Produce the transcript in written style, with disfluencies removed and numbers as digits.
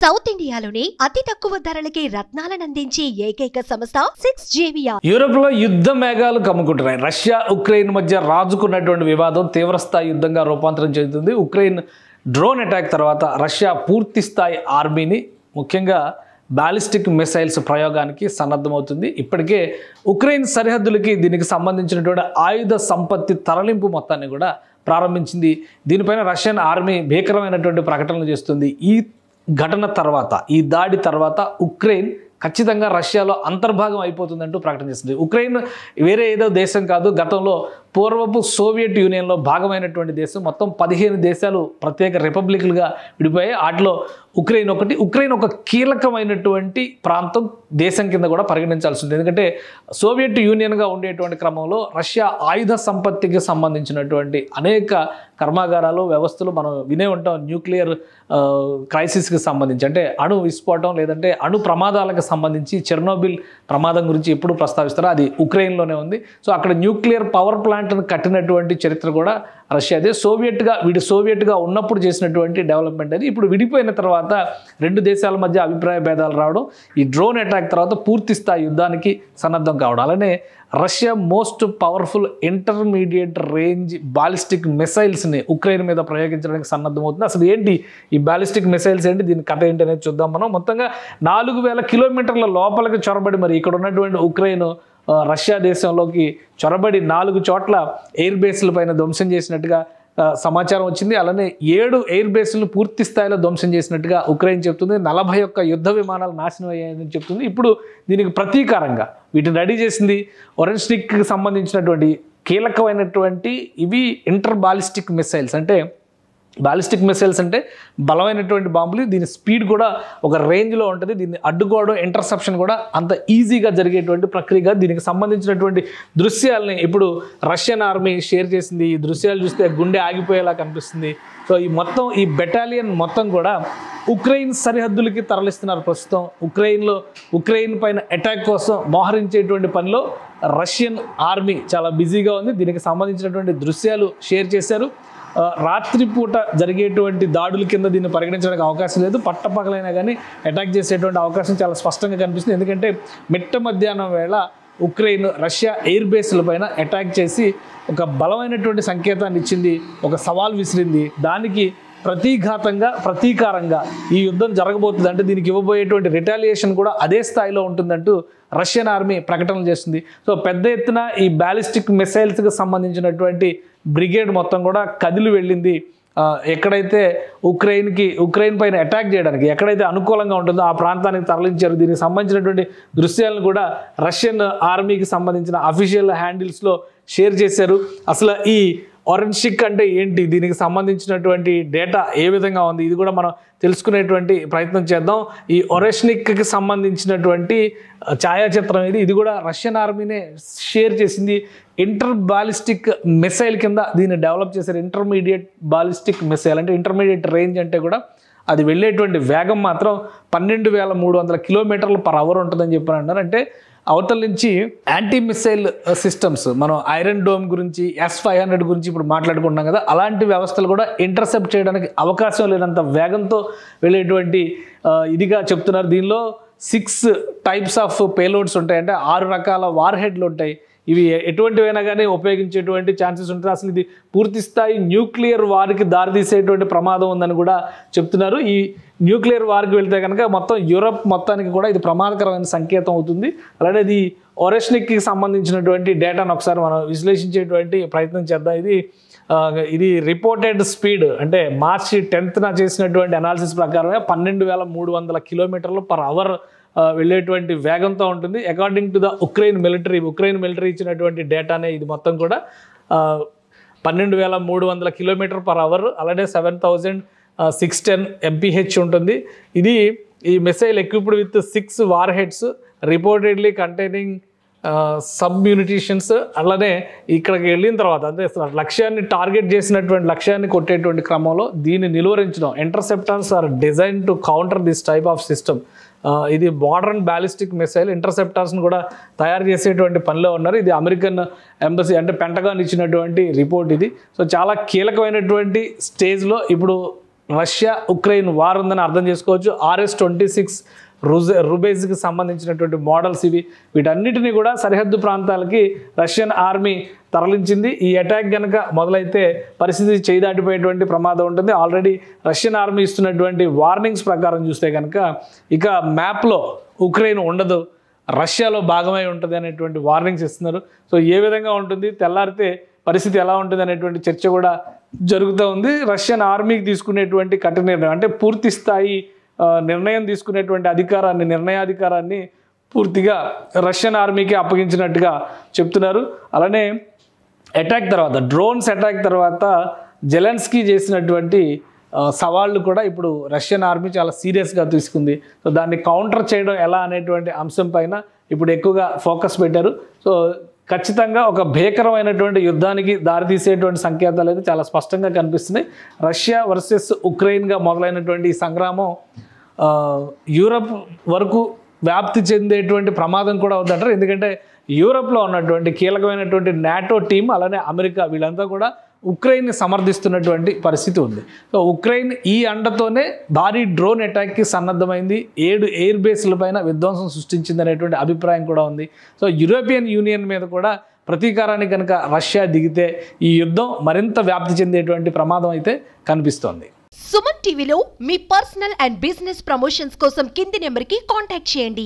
South ఇండియాలోనే అతి తక్కువ ధరలకి రత్నాలను అందించే ఏకైక సంస్థ 6JVR. యూరోప్ లో యుద్ధ మేఘాలు కమ్ముకుంటున్నాయి. రష్యా ఉక్రెయిన్ మధ్య రాజుకున్నటువంటి వివాదం తీవ్రస్థాయి యుద్ధంగా రూపాంతరం చెందుతుంది. ఉక్రెయిన్ డ్రోన్ అటాక్ తర్వాత రష్యా పూర్తి స్థాయి ఆర్మీని ముఖ్యంగా బాలిస్టిక్ మిసైల్స్ ప్రయోగానికి సన్నద్ధమవుతుంది. ఇప్పటికే ఉక్రెయిన్ సరిహద్దులకి దీనికి సంబంధించినటువంటి ఆయుధ సంపత్తి తరలింపు మొత్తాన్ని కూడా ప్రారంభించింది. దీనిపైన రష్యన్ ఆర్మీ భీకరమైనటువంటి ప్రకటనలు చేస్తుంది. ఈ ఘటన తర్వాత, ఈ దాడి తర్వాత ఉక్రెయిన్ ఖచ్చితంగా రష్యాలో అంతర్భాగం అయిపోతుందంటూ ప్రకటన చేస్తుంది. ఉక్రెయిన్ వేరే ఏదో దేశం కాదు, గతంలో పూర్వపు సోవియట్ యూనియన్లో భాగమైనటువంటి దేశం. మొత్తం 15 దేశాలు ప్రత్యేక రిపబ్లిక్లుగా విడిపోయాయి. వాటిలో ఉక్రెయిన్ ఒకటి. ఉక్రెయిన్ ఒక కీలకమైనటువంటి ప్రాంతం, దేశం కింద కూడా పరిగణించాల్సి ఉంది. ఎందుకంటే సోవియట్ యూనియన్గా ఉండేటువంటి క్రమంలో రష్యా ఆయుధ సంపత్తికి సంబంధించినటువంటి అనేక కర్మాగారాలు, వ్యవస్థలు మనం వినే ఉంటాం. న్యూక్లియర్ క్రైసిస్కి సంబంధించి, అంటే అణు విస్ఫోటం లేదంటే అణు ప్రమాదాలకు సంబంధించి చెర్నోబిల్ ప్రమాదం గురించి ఎప్పుడు ప్రస్తావిస్తారో అది ఉక్రెయిన్లోనే ఉంది. సో అక్కడ న్యూక్లియర్ పవర్ ప్లాంట్ను కట్టినటువంటి చరిత్ర కూడా రష్యాదే. సోవియట్గా ఉన్నప్పుడు చేసినటువంటి డెవలప్మెంట్ అది. ఇప్పుడు విడిపోయిన తర్వాత రెండు దేశాల మధ్య అభిప్రాయ భేదాలు రావడం, ఈ డ్రోన్ అటాక్ తర్వాత పూర్తి స్థాయి యుద్ధానికి సన్నద్ధం కావడం, అలానే Russia most powerful intermediate range ballistic మిసైల్స్ని ఉక్రెయిన్ మీద ప్రయోగించడానికి సన్నద్ధమవుతుంది. అసలు ఏంటి ఈ బాలిస్టిక్ మిసైల్స్ ఏంటి, దీని కథ ఏంటి అనేది చూద్దాం మనం. మొత్తంగా 4000 కిలోమీటర్ల లోపలికి చొరబడి మరి ఇక్కడ ఉన్నటువంటి ఉక్రెయిన్ రష్యా దేశంలోకి చొరబడి 4 చోట్ల ఎయిర్ బేస్ల పైన ధ్వంసం చేసినట్టుగా సమాచారం వచ్చింది. అలానే 7 ఎయిర్ బేస్లను పూర్తి స్థాయిలో ధ్వంసం చేసినట్టుగా ఉక్రెయిన్ చెప్తుంది. 41 యుద్ధ విమానాలు నాశనం అయ్యాయని చెప్తుంది. ఇప్పుడు దీనికి ప్రతీకారంగా వీటిని రెడీ చేసింది ఒరెన్స్టిక్కి సంబంధించినటువంటి కీలకమైనటువంటి ఇవి ఇంటర్ బాలిస్టిక్ మిసైల్స్. అంటే బాలిస్టిక్ మిసైల్స్ అంటే బలమైనటువంటి బాంబులు. దీని స్పీడ్ కూడా ఒక రేంజ్లో ఉంటుంది. దీన్ని అడ్డుకోవడం, ఇంటర్సెప్షన్ కూడా అంత ఈజీగా జరిగేటువంటి ప్రక్రియగా. దీనికి సంబంధించినటువంటి దృశ్యాలని ఇప్పుడు రష్యన్ ఆర్మీ షేర్ చేసింది. ఈ దృశ్యాలు చూస్తే గుండె ఆగిపోయేలా కనిపిస్తుంది. సో ఈ బెటాలియన్ మొత్తం కూడా ఉక్రెయిన్ సరిహద్దులకి తరలిస్తున్నారు. ప్రస్తుతం ఉక్రెయిన్ పైన అటాక్ కోసం మోహరించేటువంటి పనిలో రష్యన్ ఆర్మీ చాలా బిజీగా ఉంది. దీనికి సంబంధించినటువంటి దృశ్యాలు షేర్ చేశారు. రాత్రిపూట జరిగేటువంటి దాడుల కింద దీన్ని పరిగణించడానికి అవకాశం లేదు. పట్టపగలైనా కానీ అటాక్ చేసేటువంటి అవకాశం చాలా స్పష్టంగా కనిపిస్తుంది. ఎందుకంటే మిట్ట మధ్యాహ్నం వేళ ఉక్రెయిన్ రష్యా ఎయిర్ బేస్ల పైన అటాక్ చేసి ఒక బలమైనటువంటి సంకేతాన్ని ఇచ్చింది, ఒక సవాల్ విసిరింది. దానికి ప్రతీకారంగా ఈ యుద్ధం జరగబోతుంది. అంటే దీనికి ఇవ్వబోయేటువంటి రిటాలియేషన్ కూడా అదే స్థాయిలో ఉంటుందంటూ రష్యన్ ఆర్మీ ప్రకటనలు చేస్తుంది. సో పెద్ద ఎత్తున ఈ బాలిస్టిక్ మిసైల్స్కి సంబంధించినటువంటి బ్రిగేడ్ మొత్తం కూడా కదిలి వెళ్ళింది. ఎక్కడైతే ఉక్రెయిన్ పైన అటాక్ చేయడానికి ఎక్కడైతే అనుకూలంగా ఉంటుందో ఆ ప్రాంతానికి తరలించారు. దీనికి సంబంధించినటువంటి దృశ్యాలను కూడా రష్యన్ ఆర్మీకి సంబంధించిన అఫీషియల్ హ్యాండిల్స్లో షేర్ చేశారు. అసలు ఈ ఒరెన్స్టిక్ అంటే ఏంటి, దీనికి సంబంధించినటువంటి డేటా ఏ విధంగా ఉంది, ఇది కూడా మనం తెలుసుకునేటువంటి ప్రయత్నం చేద్దాం. ఈ ఒరెన్స్టిక్కి సంబంధించినటువంటి ఛాయాచిత్రం ఇది కూడా రష్యన్ ఆర్మీనే షేర్ చేసింది. ఇంటర్ బాలిస్టిక్ మిసైల్ కింద దీన్ని డెవలప్ చేశారు. ఇంటర్మీడియట్ బాలిస్టిక్ మిసైల్ అంటే ఇంటర్మీడియట్ రేంజ్ అంటే కూడా అది వెళ్ళేటువంటి వేగం మాత్రం 12,300 కిలోమీటర్లు పర్ అవర్ ఉంటుందని చెప్పి అన్నారు. అంటే అవతల నుంచి యాంటీ మిసైల్ సిస్టమ్స్, మనం ఐరన్ డోమ్ గురించి, S-500 గురించి ఇప్పుడు మాట్లాడుకుంటున్నాం కదా, అలాంటి వ్యవస్థలు కూడా ఇంటర్సెప్ట్ చేయడానికి అవకాశం లేనంత వేగంతో వెళ్ళేటువంటి ఇదిగా చెప్తున్నారు. దీనిలో 6 టైప్స్ ఆఫ్ పేలోడ్స్ ఉంటాయి. అంటే 6 రకాల వార్ హెడ్లు ఉంటాయి. ఇవి ఎటువంటివైనా కానీ ఉపయోగించేటువంటి ఛాన్సెస్ ఉంటుంది. అసలు ఇది పూర్తి స్థాయి న్యూక్లియర్ వార్కి దారితీసేటువంటి ప్రమాదం ఉందని కూడా చెప్తున్నారు. ఈ న్యూక్లియర్ వార్కి వెళ్తే కనుక మొత్తం యూరప్ మొత్తానికి కూడా ఇది ప్రమాదకరమైన సంకేతం అవుతుంది. అలానే ఇది ఒరెన్స్టిక్కి సంబంధించినటువంటి డేటాను ఒకసారి మనం విశ్లేషించేటువంటి ప్రయత్నం చేద్దాం. ఇది రిపోర్టెడ్ స్పీడ్ అంటే మార్చి 10న చేసినటువంటి అనాలిసిస్ ప్రకారమే 12,300 కిలోమీటర్లు పర్ అవర్ వెళ్ళేటువంటి వేగంతో ఉంటుంది. According to the Ukraine military ఇచ్చినటువంటి డేటానే ఇది మొత్తం కూడా 12,300 కిలోమీటర్ పర్ అవర్. అలానే 7,610 MPH ఉంటుంది. ఈ missile equipped with 6 warheads reportedly containing submunitions. అలానే ఇక్కడికి వెళ్ళిన తర్వాత అంటే లక్ష్యాన్ని టార్గెట్ చేసినటువంటి లక్ష్యాన్ని కొట్టేటువంటి క్రమంలో దీన్ని నిలువరించడం. Interceptors are design to counter this type of system. ఇది మోడర్న్ బాలిస్టిక్ మిసైల్. ఇంటర్సెప్టర్స్ని కూడా తయారు చేసేటువంటి పనిలో ఉన్నారు. ఇది అమెరికన్ ఎంబసీ అంటే పెంటగాన్ ఇచ్చినటువంటి రిపోర్ట్ ఇది. సో చాలా కీలకమైనటువంటి స్టేజ్లో ఇప్పుడు రష్యా ఉక్రెయిన్ వార్ ఉందని అర్థం చేసుకోవచ్చు. RS-26 రుబేజ్కి సంబంధించినటువంటి మోడల్స్ ఇవి. వీటన్నిటిని కూడా సరిహద్దు ప్రాంతాలకి రష్యన్ ఆర్మీ తరలించింది. ఈ అటాక్ కనుక మొదలైతే పరిస్థితి చేయి దాటిపోయేటువంటి ప్రమాదం ఉంటుంది. ఆల్రెడీ రష్యన్ ఆర్మీ ఇస్తున్నటువంటి వార్నింగ్స్ ప్రకారం చూస్తే కనుక ఇక మ్యాప్లో ఉక్రెయిన్ ఉండదు, రష్యాలో భాగమై ఉంటుంది అనేటువంటి వార్నింగ్స్ ఇస్తున్నారు. సో ఏ విధంగా ఉంటుంది, తెల్లారితే పరిస్థితి ఎలా ఉంటుంది అనేటువంటి చర్చ కూడా జరుగుతూ ఉంది. రష్యన్ ఆర్మీకి తీసుకునేటువంటి కఠిన నిర్ణయం అంటే పూర్తి స్థాయి నిర్ణయం తీసుకునేటువంటి నిర్ణయాధికారాన్ని పూర్తిగా రష్యన్ ఆర్మీకి అప్పగించినట్టుగా చెప్తున్నారు. అలానే అటాక్ తర్వాత, డ్రోన్స్ అటాక్ తర్వాత జెలెన్స్కీ చేసినటువంటి సవాళ్ళు కూడా ఇప్పుడు రష్యన్ ఆర్మీ చాలా సీరియస్గా తీసుకుంది. సో దాన్ని కౌంటర్ చేయడం ఎలా అనేటువంటి అంశం పైన ఇప్పుడు ఎక్కువగా ఫోకస్ పెట్టారు. సో ఖచ్చితంగా ఒక భీకరమైనటువంటి యుద్ధానికి దారితీసేటువంటి సంకేతాలు అయితే చాలా స్పష్టంగా కనిపిస్తున్నాయి. రష్యా వర్సెస్ ఉక్రెయిన్గా మొదలైనటువంటి ఈ సంగ్రామం యూరప్ వరకు వ్యాప్తి చెందేటువంటి ప్రమాదం కూడా ఉందంటారు. ఎందుకంటే యూరప్లో ఉన్నటువంటి కీలకమైనటువంటి నాటో టీం అలానే అమెరికా వీళ్ళంతా కూడా ఉక్రెయిన్ని సమర్థిస్తున్నటువంటి పరిస్థితి ఉంది. సో ఉక్రెయిన్ ఈ అండతోనే భారీ డ్రోన్ అటాక్కి సన్నద్ధమైంది, 7 ఎయిర్ బేస్ల పైన విధ్వంసం సృష్టించింది అనేటువంటి అభిప్రాయం కూడా ఉంది. సో యూరోపియన్ యూనియన్ మీద కూడా ప్రతీకారానికి కనుక రష్యా దిగితే ఈ యుద్ధం మరింత వ్యాప్తి చెందేటువంటి ప్రమాదం అయితే కనిపిస్తోంది. సుమన్ టీవీలో మీ పర్సనల్ అండ్ బిజినెస్ ప్రమోషన్స్ కోసం కింది నెంబర్కి కాంటాక్ట్ చేయండి.